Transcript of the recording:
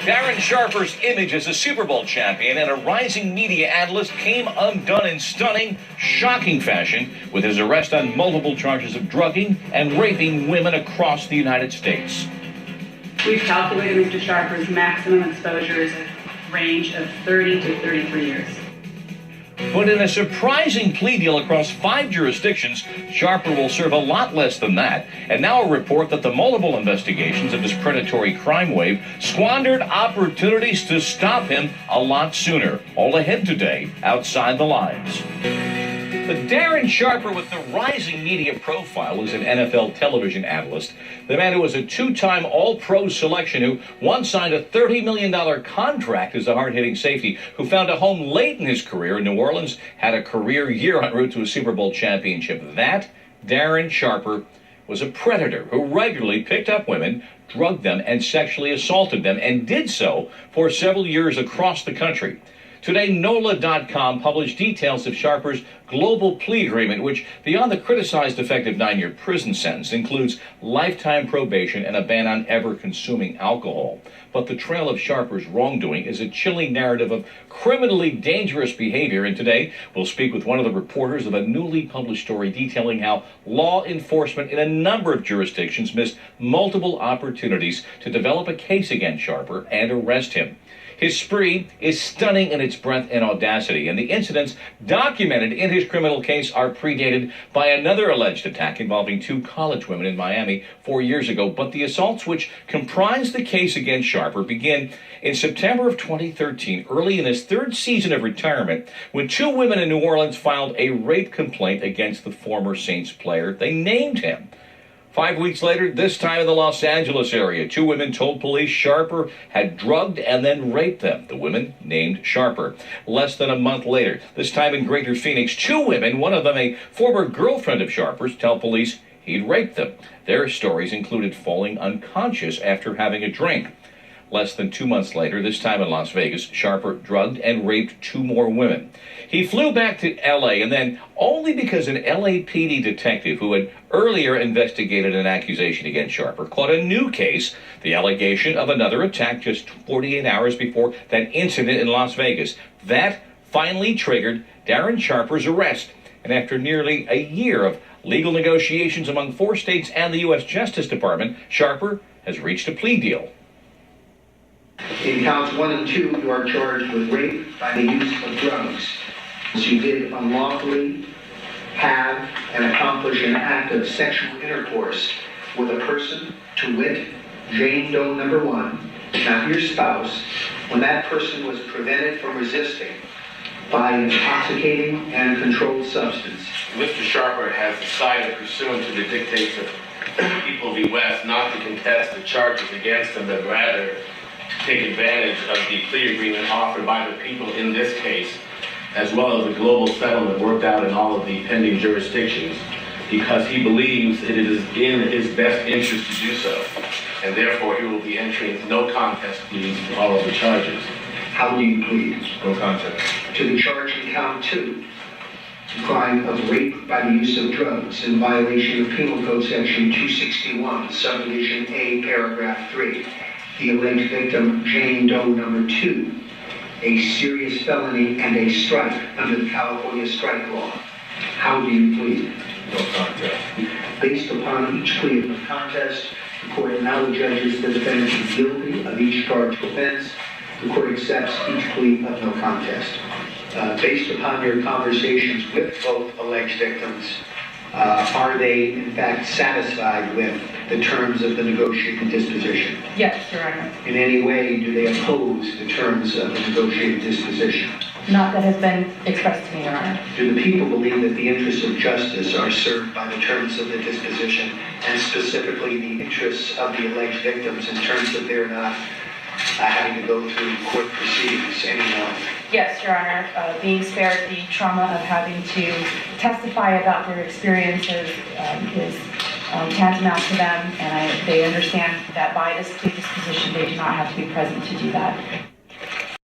Darren Sharper's image as a Super Bowl champion and a rising media analyst came undone in stunning, shocking fashion with his arrest on multiple charges of drugging and raping women across the United States. We've calculated Mr. Sharper's maximum exposure is a range of 30 to 33 years. But in a surprising plea deal across 5 jurisdictions, Sharper will serve a lot less than that. And now a report that the multiple investigations of his predatory crime wave squandered opportunities to stop him a lot sooner. All ahead today, Outside the Lines. But Darren Sharper, with the rising media profile, is an NFL television analyst. The man who was a 2-time All-Pro selection, who once signed a $30 million contract as a hard-hitting safety, who found a home late in his career in New Orleans, had a career year en route to a Super Bowl championship. That Darren Sharper was a predator who regularly picked up women, drugged them, and sexually assaulted them, and did so for several years across the country. Today, NOLA.com published details of Sharper's global plea agreement, which, beyond the criticized effective 9-year prison sentence, includes lifetime probation and a ban on ever consuming alcohol. But the trail of Sharper's wrongdoing is a chilling narrative of criminally dangerous behavior, and today we'll speak with one of the reporters of a newly published story detailing how law enforcement in a number of jurisdictions missed multiple opportunities to develop a case against Sharper and arrest him. His spree is stunning in its breadth and audacity, and the incidents documented in his criminal case are predated by another alleged attack involving 2 college women in Miami 4 years ago. But the assaults which comprise the case against Sharper begin in September of 2013, early in his 3rd season of retirement, when 2 women in New Orleans filed a rape complaint against the former Saints player. They named him. 5 weeks later, this time in the Los Angeles area, 2 women told police Sharper had drugged and then raped them. The women named Sharper. Less than a month later, this time in Greater Phoenix, 2 women, one of them a former girlfriend of Sharper's, tell police he'd raped them. Their stories included falling unconscious after having a drink. Less than 2 months later, this time in Las Vegas, Sharper drugged and raped 2 more women. He flew back to L.A., and then, only because an LAPD detective who had earlier investigated an accusation against Sharper caught a new case, the allegation of another attack just 48 hours before that incident in Las Vegas. That finally triggered Darren Sharper's arrest. And after nearly a year of legal negotiations among 4 states and the U.S. Justice Department, Sharper has reached a plea deal. In counts 1 and 2, you are charged with rape by the use of drugs. As you did unlawfully have and accomplish an act of sexual intercourse with a person, to wit, Jane Doe number 1, not your spouse, when that person was prevented from resisting by an intoxicating and controlled substance. Mr. Sharper has decided, pursuant to the dictates of People v. West, not to contest the charges against him, but rather take advantage of the plea agreement offered by the people in this case, as well as the global settlement worked out in all of the pending jurisdictions, because he believes it is in his best interest to do so, and therefore he will be entering no contest pleas to all of the charges. How do you plead? No contest. To the charge in count 2, the crime of rape by the use of drugs in violation of Penal Code Section 261, subdivision A, paragraph 3. The alleged victim, Jane Doe number 2, a serious felony and a strike under the California strike law. How do you plead? No contest. Based upon each plea of no contest, the court now judges the defendant guilty of each charged offense. The court accepts each plea of no contest. Based upon your conversations with both alleged victims, are they in fact satisfied with the terms of the negotiated disposition? Yes, Your Honor. In any way, do they oppose the terms of the negotiated disposition? Not that has been expressed to me, Your Honor. Do the people believe that the interests of justice are served by the terms of the disposition, and specifically the interests of the alleged victims in terms of their not having to go through court proceedings anymore? Yes, Your Honor. Being spared the trauma of having to testify about their experiences is tantamount to them, and they understand that by this plea disposition they do not have to be present to do that.